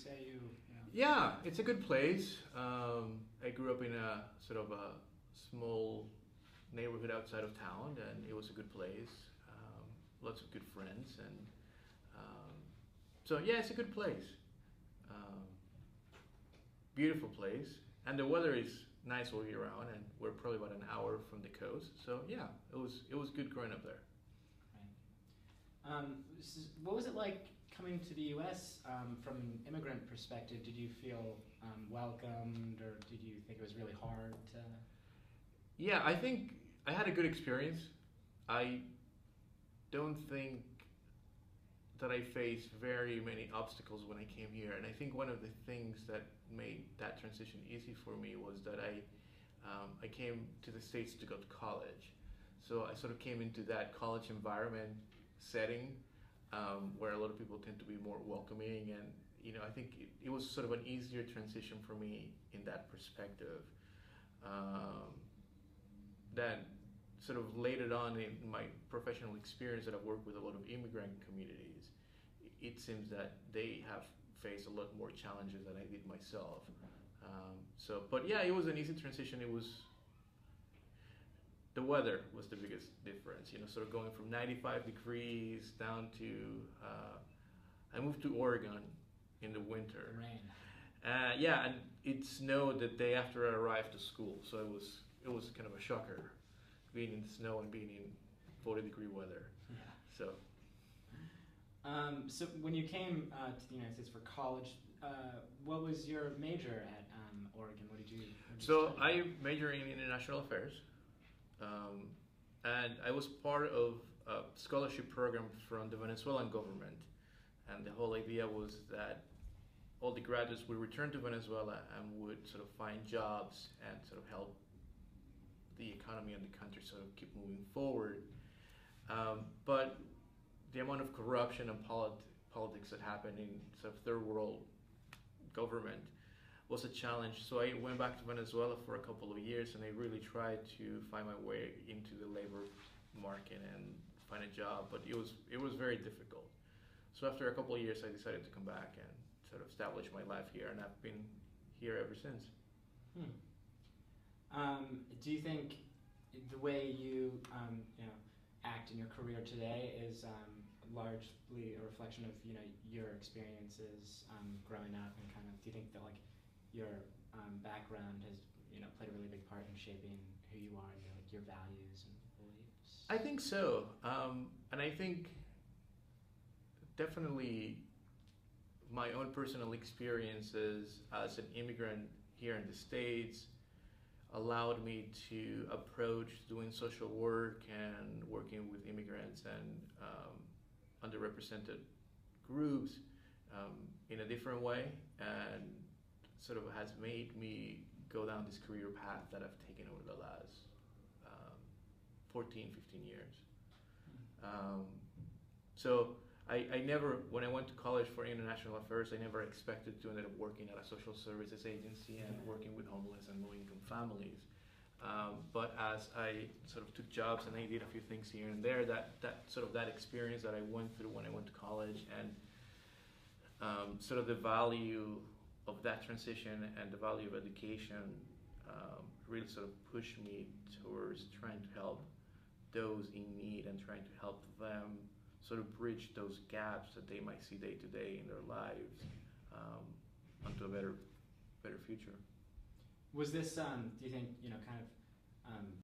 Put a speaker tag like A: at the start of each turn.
A: say you know?
B: Yeah, it's a good place. I grew up in a sort of a small neighborhood outside of town, and it was a good place. Lots of good friends, and um, so yeah, it's a good place. Um, Beautiful place, and the weather is nice all year round. And we're probably about an hour from the coast, so yeah, it was good growing up there.
A: Right. What was it like coming to the U.S. From an immigrant perspective? Did you feel welcomed, or did you think it was really hard to?
B: Yeah, I think I had a good experience. I don't think that I faced very many obstacles when I came here, and I think one of the things that made that transition easy for me was that I came to the States to go to college, so I sort of came into that college environment setting where a lot of people tend to be more welcoming, and I think it was sort of an easier transition for me in that perspective. Um, that sort of later on in my professional experience that I've worked with a lot of immigrant communities, it seems that they have faced a lot more challenges than I did myself. But yeah, it was an easy transition. It was the weather was the biggest difference. Sort of going from 95 degrees down to I moved to Oregon in the winter.
A: Rain.
B: Yeah, and it snowed the day after I arrived to school, so it was kind of a shocker, being in the snow and being in 40-degree weather.
A: Yeah.
B: So
A: So when you came to the United States for college, what was your major at Oregon? What did you
B: so
A: study?
B: I majored in international affairs, and I was part of a scholarship program from the Venezuelan government, and the whole idea was that all the graduates would return to Venezuela and would sort of find jobs and sort of help the economy and the country sort of keep moving forward. But the amount of corruption and politics that happened in sort of third world government was a challenge. So I went back to Venezuela for a couple of years, and I really tried to find my way into the labor market and find a job, but it was very difficult. So after a couple of years, I decided to come back and sort of establish my life here, and I've been here ever since.
A: Hmm. Do you think the way you act in your career today is largely a reflection of your experiences growing up, and kind of do you think that like your background has played a really big part in shaping who you are and your values and beliefs?
B: I think so, and I think definitely my own personal experiences as an immigrant here in the States allowed me to approach doing social work and working with immigrants and underrepresented groups in a different way, and sort of has made me go down this career path that I've taken over the last 14, 15 years. So I never, when I went to college for international affairs, I never expected to end up working at a social services agency and working with homeless and low-income families. But as I sort of took jobs and I did a few things here and there, that experience that I went through when I went to college, and sort of the value of that transition and the value of education really sort of pushed me towards trying to help those in need and trying to help them sort of bridge those gaps that they might see day to day in their lives onto a better future.
A: Was this, do you think, kind of